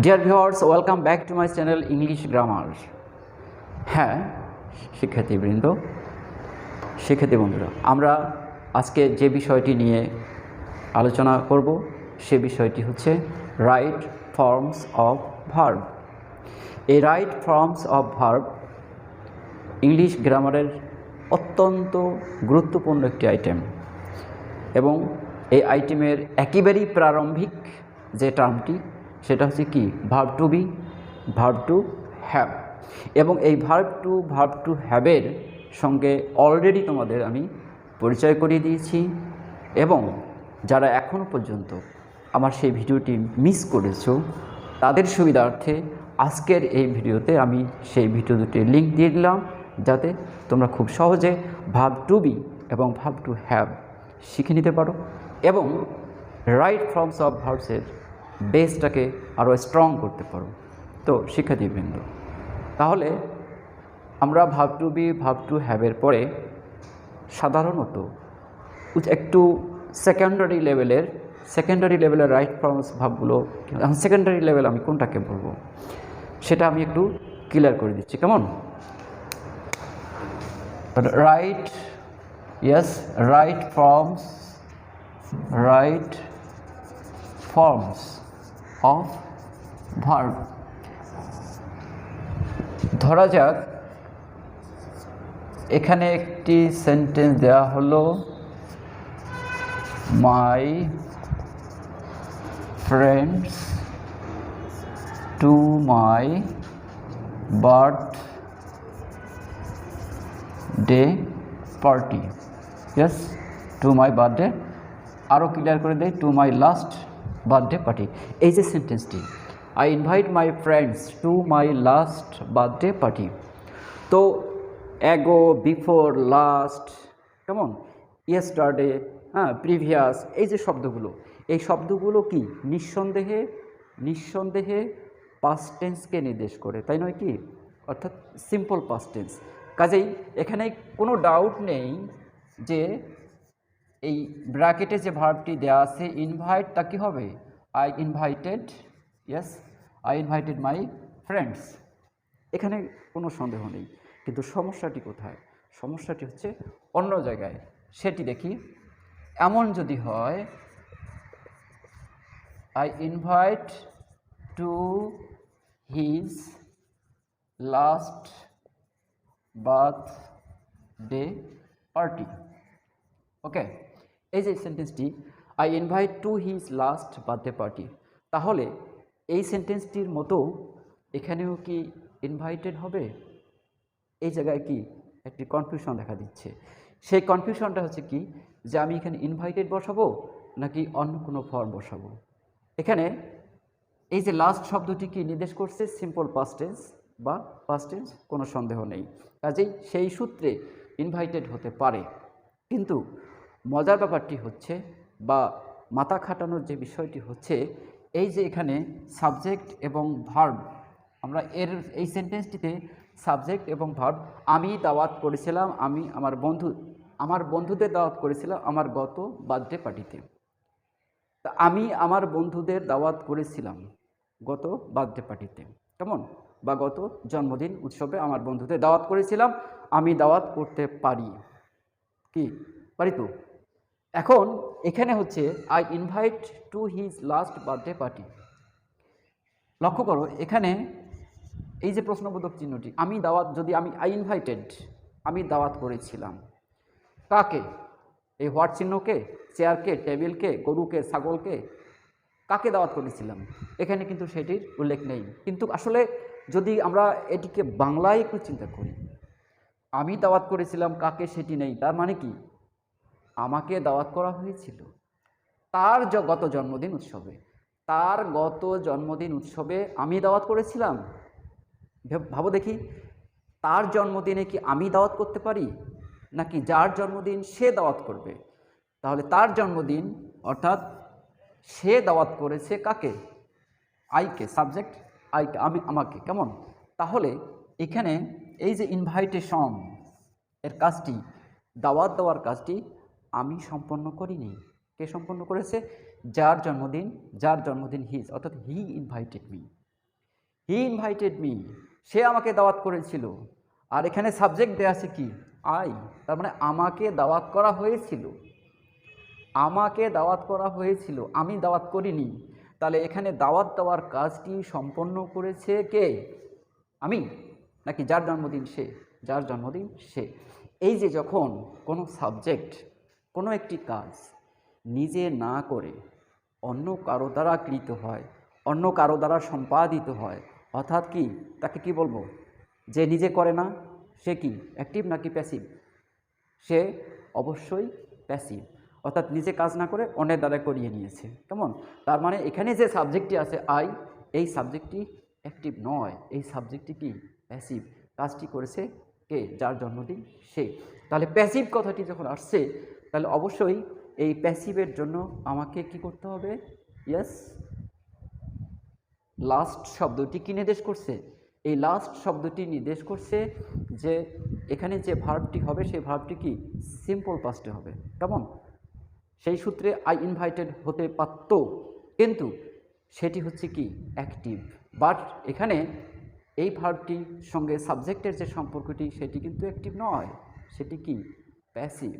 Dear viewers, welcome back to my channel English grammar. হ্যাঁ, শিক্ষার্থী বন্ধুরা, আমরা আজকে যে বিষয়টি নিয়ে আলোচনা করব সে বিষয়টি হচ্ছে রাইট ফর্মস অফ ভার্ব। এই right forms of verb English গ্রামারের অত্যন্ত গুরুত্বপূর্ণ একটি আইটেম, এবং এই আইটেমের একেবারেই প্রারম্ভিক যে টার্মটি সেটা হচ্ছে কি, verb to be, verb to have. এবং এই ভার্ব টু হ্যাভের সঙ্গে অলরেডি তোমাদের আমি পরিচয় করিয়ে দিয়েছি, এবং যারা এখনও পর্যন্ত আমার সেই ভিডিওটি মিস করেছো তাদের সুবিধার্থে আজকের এই ভিডিওতে আমি সেই ভিডিও দুটির লিঙ্ক দিয়ে দিলাম, যাতে তোমরা খুব সহজে ভার্ব টু বি এবং ভার্ব টু হ্যাভ শিখে নিতে পারো এবং রাইট ফর্মস অফ ভার্বসের বেসটাকে আরও স্ট্রং করতে পারো। তো শিক্ষার্থীবৃন্দ, তাহলে আমরা verb to be, verb to হ্যাভের পরে সাধারণত একটু সেকেন্ডারি লেভেলের রাইট ফর্মস ভার্বগুলো, সেকেন্ডারি লেভেল আমি কোনটাকে বলবো সেটা আমি একটু ক্লিয়ার করে দিচ্ছি। কেমন? Right forms of verb. ধরা যাক এখানে একটি সেন্টেন্স দেওয়া হলো, my friends to my birthday party. Yes, to my birthday, আরও ক্লিয়ার করে দেয়, to my last birthday party. এই যে সেন্টেন্সটি, I invite my friends to my last birthday party. তো অ্যাগো, বিফোর, লাস্ট, কেমন, ইয়েস্টারডে, প্রিভিয়াস, এই যে শব্দগুলো, এই শব্দগুলো কি নিঃসন্দেহে পাস্ট টেন্সকে নির্দেশ করে, তাই নয় কি? অর্থাৎ সিম্পল পাস্ট টেন্স। কাজেই এখানে কোনো ডাউট নেই যে এই ব্র্যাকেটে যে ভার্বটি দেওয়া আছে ইনভাইট, তা কী হবে? I invited my friends. এখানে কোনো সন্দেহ নেই, কিন্তু সমস্যাটি কোথায়? সমস্যাটি হচ্ছে অন্য জায়গায়। সেটি দেখি। এমন যদি হয়, I invite to his last birthday party. Okay, এই যে সেন্টেন্সটি, I invite to his last birthday party, তাহলে এই সেন্টেন্সটির মতো এখানেও কি ইনভাইটেড হবে? এই জায়গায় কি একটি কনফিউশন দেখা দিচ্ছে। সেই কনফিউশনটা হচ্ছে কি, যে আমি এখানে ইনভাইটেড বসাবো নাকি অন্য কোনো ফর্ম বসাবো। এখানে এই যে লাস্ট শব্দটি কি নির্দেশ করছে? সিম্পল পাস্ট টেন্স বা পাস্ট টেন্স, কোনো সন্দেহ নেই। কাজেই সেই সূত্রে ইনভাইটেড হতে পারে। কিন্তু মজার ব্যাপারটি হচ্ছে, বা মাথা খাটানোর যে বিষয়টি হচ্ছে, এই যে এখানে সাবজেক্ট এবং ভার্ব, আমরা এই সেন্টেন্সটিতে সাবজেক্ট এবং ভার্ব, আমি দাওয়াত করেছিলাম, আমি আমার বন্ধুদের দাওয়াত করেছিলাম আমার গত বার্থডে পার্টিতে। তা আমি আমার বন্ধুদের দাওয়াত করেছিলাম গত বার্থডে পার্টিতে, কেমন, বা গত জন্মদিন উৎসবে আমার বন্ধুদের দাওয়াত করেছিলাম, আমি দাওয়াত করতে পারি কি? পারি তো। এখন এখানে হচ্ছে I invite to his last birthday party. লক্ষ্য করো এখানে এই যে প্রশ্নবোধক চিহ্নটি, আমি দাওয়াত, যদি আই ইনভাইটেড, আমি দাওয়াত করেছিলাম কাকে? এই হোয়াট চিহ্নকে, চেয়ারকে, টেবিলকে, গরুকে, ছাগলকে, কাকে দাওয়াত করেছিলাম? এখানে কিন্তু সেটির উল্লেখ নেই। কিন্তু আসলে যদি আমরা এটিকে বাংলায় একটু চিন্তা করি, আমি দাওয়াত করেছিলাম কাকে, সেটি নেই, তার মানে কি আমাকে দাওয়াত করা হয়েছিল তার গত জন্মদিন উৎসবে আমি দাওয়াত করেছিলাম। ভাবো দেখি, তার জন্মদিনে কি আমি দাওয়াত করতে পারি, নাকি যার জন্মদিন সে দাওয়াত করবে? তাহলে তার জন্মদিন, অর্থাৎ সে দাওয়াত করেছে কাকে? আইকে, সাবজেক্ট আইকে, আমাকে, কেমন? তাহলে এখানে এই যে ইনভাইটেশন এর কাজটি, দাওয়াত দেওয়ার কাজটি আমি সম্পন্ন করিনি। কে সম্পন্ন করেছে? যার জন্মদিন হিজ, অর্থাৎ he invited me. He invited me, সে আমাকে দাওয়াত করেছিল। আর এখানে সাবজেক্ট দেওয়া আছে কি, আই, তার মানে আমাকে দাওয়াত করা হয়েছিল, আমাকে দাওয়াত করা হয়েছিল, আমি দাওয়াত করিনি। তাহলে এখানে দাওয়াত দেওয়ার কাজটি সম্পন্ন করেছে কে, আমি, নাকি যার জন্মদিন সে, যার জন্মদিন সে। এই যে যখন কোনো সাবজেক্ট কোনো একটি কাজ নিজে না করে অন্য কারো দ্বারা কৃত হয়, অন্য কারো দ্বারা সম্পাদিত হয়, অর্থাৎ কি তাকে কি বলবো, যে নিজে করে না সে কি অ্যাক্টিভ নাকি প্যাসিভ, সে অবশ্যই প্যাসিভ, অর্থাৎ নিজে কাজ না করে অন্যের দ্বারা করিয়ে নিয়েছে। কেমন, তার মানে এখানে যে সাবজেক্টটি আছে আই, এই সাবজেক্টটি অ্যাক্টিভ নয়, এই সাবজেক্টটি কি প্যাসিভ, কাজটি করেছে কে, যার জন্মদিন সে। তাহলে প্যাসিভ কথাটি যখন আসছে তাহলে অবশ্যই এই প্যাসিভের জন্য আমাকে কি করতে হবে, ইয়েস, লাস্ট শব্দটি কি নির্দেশ করছে, এই লাস্ট শব্দটি নির্দেশ করছে যে এখানে যে ভার্বটি হবে সেই ভার্বটি কি সিম্পল পাস্টে হবে। কেমন, সেই সূত্রে আই ইনভাইটেড হতে পারত, কিন্তু সেটি হচ্ছে কি অ্যাক্টিভ, বাট এখানে এই ভার্বটির সঙ্গে সাবজেক্টের যে সম্পর্কটি সেটি কিন্তু অ্যাক্টিভ নয়, সেটি কি প্যাসিভ।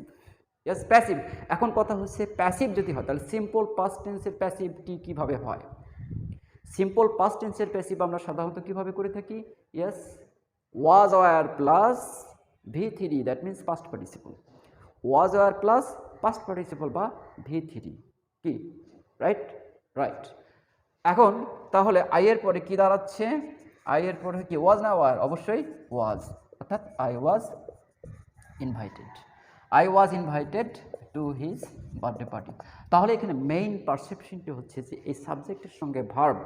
Yes, passive. এখন কথা হচ্ছে প্যাসিভ যদি হয় তাহলে সিম্পল পাস্ট টেন্সের প্যাসিভটি কীভাবে হয়। সিম্পল পাস্ট টেন্সের প্যাসিভ আমরা সাধারণত কীভাবে করে থাকি, yes, was were plus V3, that means past participle, was were plus past participle বা V3 কি, রাইট, রাইট। এখন তাহলে আই এর পরে কি দাঁড়াচ্ছে, আই এর পরে কি ওয়াজ না ওয়ার, অবশ্যই ওয়াজ, অর্থাৎ I was invited, I was invited to his birthday party. তাহলে এখানে মেইন পারসেপশনটি হচ্ছে যে এই সাবজেক্টের সঙ্গে ভার্ব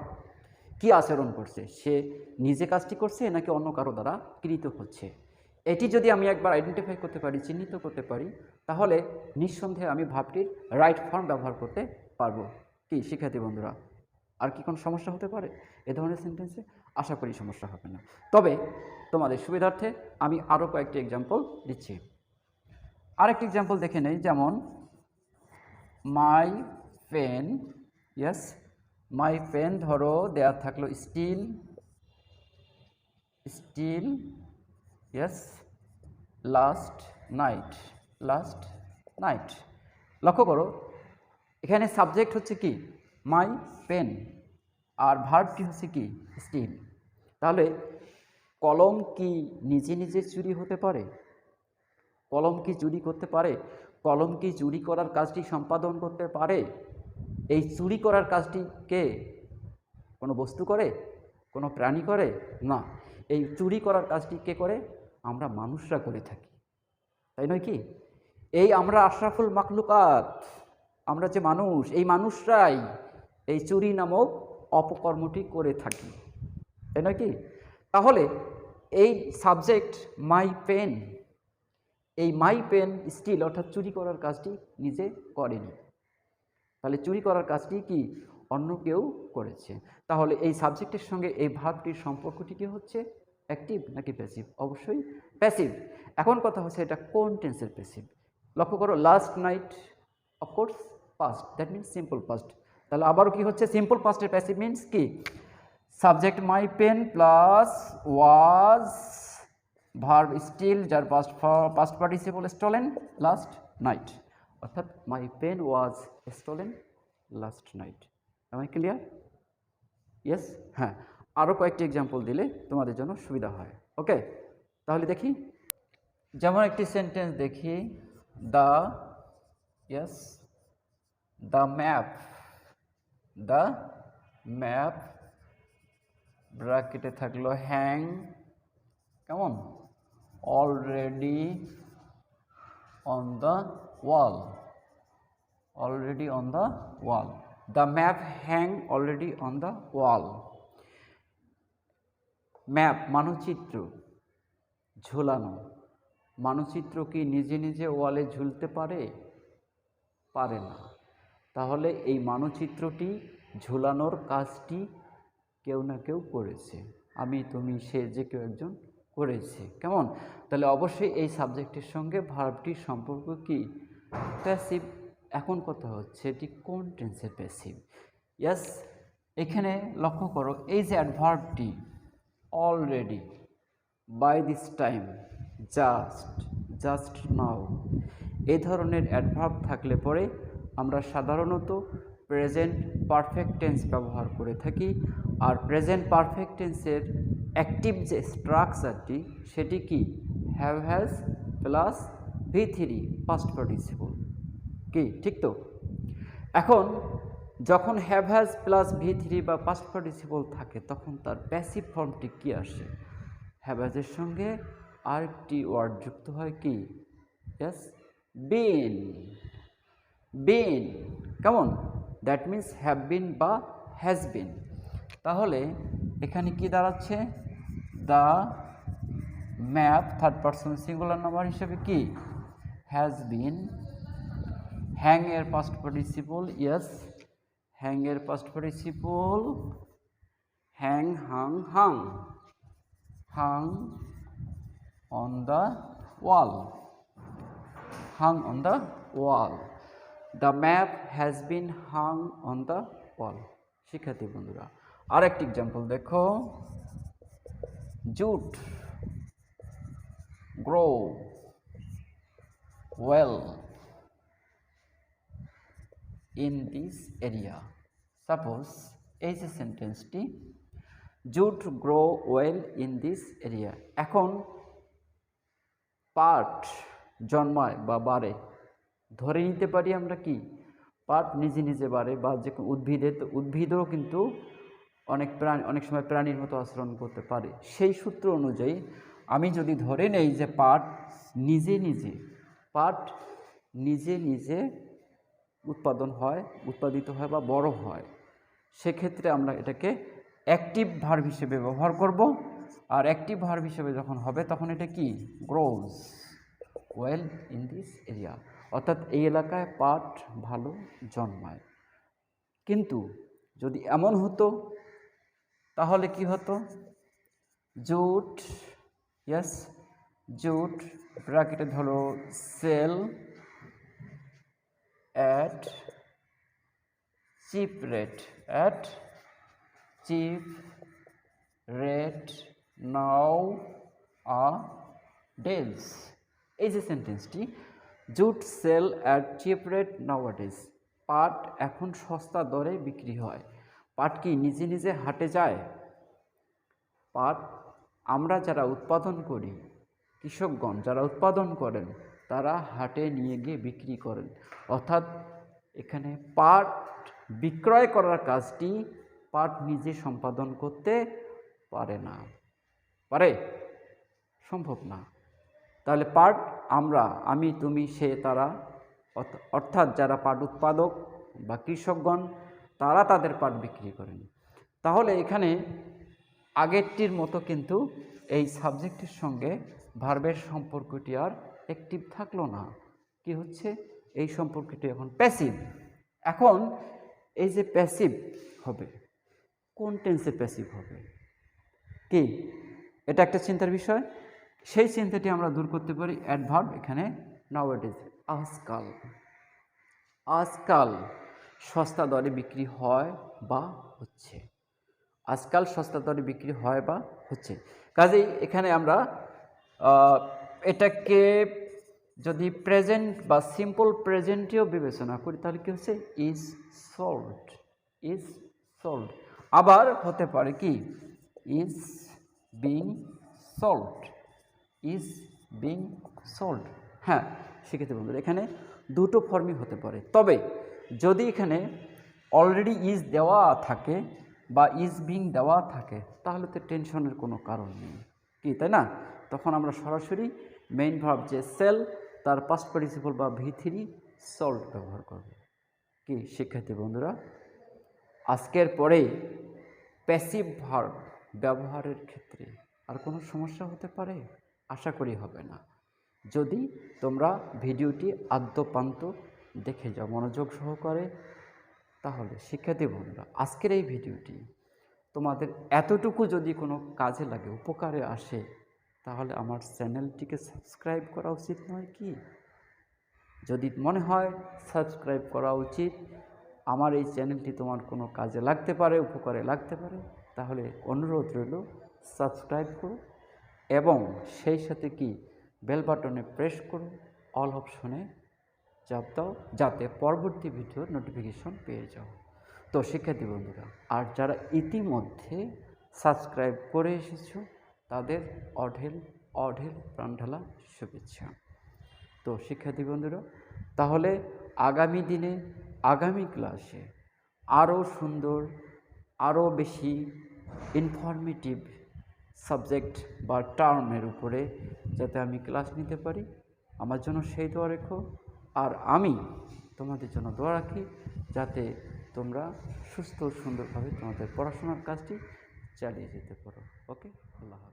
কি আচরণ করছে, সে নিজে কাজটি করছে নাকি অন্য কারো দ্বারা কৃত হচ্ছে। এটি যদি আমি একবার আইডেন্টিফাই করতে পারি, চিহ্নিত করতে পারি, তাহলে নিঃসন্দেহে আমি ভার্বটির রাইট ফর্ম ব্যবহার করতে পারবো। কি শিক্ষার্থী বন্ধুরা, আর কি কোনো সমস্যা হতে পারে এ ধরনের সেন্টেন্সে? আশা করি সমস্যা হবে না। তবে তোমাদের সুবিধার্থে আমি আরও কয়েকটি এক্সাম্পল দিচ্ছি। আরেকটি এক্সাম্পল দেখে নেই, যেমন my pen, yes, my pen ধরো দেয়া থাকলো still, still, yes, last night, last night. লক্ষ্য করো এখানে সাবজেক্ট হচ্ছে কি মাই পেন আর ভার্বটি হচ্ছে কি স্টিল। তাহলে কলম কি নিজে নিজে চুরি হতে পারে, কলম কি চুরি করতে পারে, কলম কি চুরি করার কাজটি সম্পাদন করতে পারে? এই চুরি করার কাজটি কে, কোনো বস্তু করে, কোনো প্রাণী করে না, এই চুরি করার কাজটি কে করে, আমরা মানুষরা করে থাকি, তাই নয় কি? এই আমরা আশরাফুল মাখলুকাত, আমরা যে মানুষ, এই মানুষরাই এই চুরি নামক অপকর্মটি করে থাকি, তাই নয় কি? তাহলে এই সাবজেক্ট মাই পেন, এই মাই পেন স্টিল অর্থাৎ চুরি করার কাজটি নিজে করেনি, তাহলে চুরি করার কাজটি কি অন্য কেউ করেছে। তাহলে এই সাবজেক্টের সঙ্গে এই ভার্বটির সম্পর্কটি কি হচ্ছে, অ্যাক্টিভ নাকি প্যাসিভ? অবশ্যই প্যাসিভ। এখন কথা হচ্ছে এটা কোন টেন্সের প্যাসিভ। লক্ষ্য করো last night of course past, that means simple past. তাহলে আবারও কি হচ্ছে, সিম্পল পাস্টের প্যাসিভ মিনস কি subject my pen plus was, verb steal যার past participle stolen last night, অর্থাৎ my pen was stolen last night. আমি ক্লিয়ার? ইয়েস, হ্যাঁ, আরও কয়েকটি এক্সাম্পল দিলে তোমাদের জন্য সুবিধা হয়। ওকে, তাহলে দেখি, যেমন একটি সেন্টেন্স দেখি, the, yes, the map, the map ব্র্যাকেটে থাকলো হ্যাং, কেমন, already on the wall, already on the wall, the map hang already on the wall। Map মানচিত্র, ঝোলানো, মানচিত্র কি নিজে নিজে ওয়ালে ঝুলতে পারে? পারে না। তাহলে এই মানচিত্রটি ঝোলানোর কাজটি কেউ না কেউ করেছে, আমি তুমি সে যে কেউ একজন করেছে, কেমন? তাহলে অবশ্যই এই সাবজেক্টের সঙ্গে ভার্বটির সম্পর্ক কি প্যাসিভ। এখন কথা হচ্ছে এটি কোন টেন্সের প্যাসিভ। ইয়েস, এখানে লক্ষ্য করো এই যে adverb, already, by this time, just now, এই ধরনের অ্যাডভার্ব থাকলে পরে আমরা সাধারণত প্রেজেন্ট পারফেক্ট টেন্স ব্যবহার করে থাকি। আর প্রেজেন্ট পারফেক্ট টেন্সের অ্যাক্টিভ যে স্ট্রাকচারটি সেটি কি, have has plus V3 past participle. কি ঠিক তো? এখন যখন হ্যাভ হ্যাজ প্লাস V3 বা পাস্ট পার্টিসিপল থাকে তখন তার প্যাসিভ ফর্মটি কি আসে? হ্যাভ হ্যাজের সঙ্গে আরেকটি ওয়ার্ড যুক্ত হয় কি? ইয়েস, বিন। বিন কেমন? দ্যাট মিন্স হ্যাভ বিন বা হ্যাজ বিন। তাহলে এখানে কি দাঁড়াচ্ছে? The map third person singular number হিসেবে কি হ্যাজ বিন। হ্যাং এর পাস্ট পার্টিসিপল, ইয়েস, হ্যাং এর past participle hang, hung, hung, hung on the wall, hung on the wall. The map has been hung on the wall. শিক্ষার্থী বন্ধুরা আরেকটি example দেখো, jute grow well in this area. Suppose এই যে সেন্টেন্সটি, jute grow well in this area. এখন পাট জন্মায় বা বাড়ে, ধরে নিতে পারি আমরা কি পাট নিজে নিজে বাড়ে, বা যে উদ্ভিদের, তো উদ্ভিদও কিন্তু অনেক সময় প্রাণীর মতো আচরণ করতে পারে। সেই সূত্র অনুযায়ী আমি যদি ধরে নেই যে পাট নিজে নিজে উৎপাদিত হয় বা বড় হয়, সেক্ষেত্রে আমরা এটাকে অ্যাক্টিভ ভার্ব হিসেবে ব্যবহার করব। আর অ্যাক্টিভ ভার্ব হিসেবে যখন হবে তখন এটা কি, grows well in this area, অর্থাৎ এই এলাকায় পাট ভালো জন্মায়। কিন্তু যদি এমন হতো তাহলে কি হতো, জুট, ইয়েস, জুট ব্র্যাকেটে ধরো sell at cheap rate now a days। এই যে সেন্টেন্সটি, jute sell at cheap rate nowadays, পাট এখন সস্তা দরে বিক্রি হয়। পাট কি নিজে নিজে হাটে যায়? পাট আমরা যারা উৎপাদন করি, কৃষকগণ যারা উৎপাদন করেন তারা হাটে নিয়ে গিয়ে বিক্রি করেন। অর্থাৎ এখানে পাট বিক্রয় করার কাজটি পাট নিজে সম্পাদন করতে পারে না। পারে? সম্ভব না। তাহলে পাট আমি, তুমি, সে, তারা, অর্থাৎ যারা পাট উৎপাদক বা কৃষকগণ তারা তাদের পাট বিক্রি করেন। তাহলে এখানে আগেরটির মতো কিন্তু এই সাবজেক্টের সঙ্গে ভার্বের সম্পর্কটি আর অ্যাক্টিভ থাকলো না। কি হচ্ছে, এই সম্পর্কটি এখন প্যাসিভ। এখন এই যে প্যাসিভ হবে, কোন টেন্সে প্যাসিভ হবে কি, এটা একটা চিন্তার বিষয়। সেই চিন্তাটি আমরা দূর করতে পারি অ্যাডভার্ব এখানে নাওয়াডেজ। আজকাল সস্তা দরে বিক্রি হয় বা হচ্ছে, আজকাল সস্তা দরে বিক্রি হয় বা হচ্ছে। কাজেই এখানে আমরা এটাকে যদি প্রেজেন্ট বা সিম্পল প্রেজেন্টেও বিবেচনা করি তাহলে কি হচ্ছে, ইজ সোল্ড। আবার হতে পারে কি, ইজ বিং সোল্ড। হ্যাঁ শিখেতে বন্ধুরা, এখানে দুটো ফর্মই হতে পারে। তবে যদি এখানে অলরেডি ইজ দেওয়া থাকে বা ইজ বিং দেওয়া থাকে তাহলে তো টেনশনের কোনো কারণ নেই, কি তাই না? তখন আমরা সরাসরি মেইন ভার্ব যে সেল তার পাস্ট পার্টিসিপল বা V3 সোল্ড ব্যবহার করব। কি শিক্ষার্থী বন্ধুরা, আজকের পরে প্যাসিভ ভার্ব ব্যবহারের ক্ষেত্রে আর কোনো সমস্যা হতে পারে? আশা করি হবে না। যদি তোমরা ভিডিওটি আদ্যপান্ত দেখে যাও মনোযোগ সহকারে, তাহলে শিক্ষার্থী বন্ধুরা আজকের এই ভিডিওটি তোমাদের এতটুকু যদি কোনো কাজে লাগে, উপকারে আসে, তাহলে আমার চ্যানেলটিকে সাবস্ক্রাইব করা উচিত নয় কি? যদি মনে হয় সাবস্ক্রাইব করা উচিত, আমার এই চ্যানেলটি তোমার কোনো কাজে লাগতে পারে, উপকারে লাগতে পারে, তাহলে অনুরোধ রইল সাবস্ক্রাইব করো এবং সেই সাথে কি বেল বাটনে প্রেস করো, অল অপশনে চাপ দাও, যাতে পরবর্তী ভিডিওর নোটিফিকেশন পেয়ে যাও। তো শিক্ষার্থী বন্ধুরা, আর যারা ইতিমধ্যে সাবস্ক্রাইব করে এসেছো তাদের অঢেল অঢেল প্রাণঢালা শুভেচ্ছা। তো শিক্ষার্থী বন্ধুরা, তাহলে আগামী দিনে আগামী ক্লাসে আরও সুন্দর, আরও বেশি ইনফরমেটিভ সাবজেক্ট বা টার্মের উপরে যাতে আমি ক্লাস নিতে পারি, আমার জন্য সেই দোয়া রেখো। আর আমি তোমাদের জন্য দোয়া রাখি যাতে তোমরা সুস্থ সুন্দরভাবে তোমাদের পড়াশোনার কাজটি চালিয়ে যেতে পারো। ওকে, আল্লাহ হাফেজ।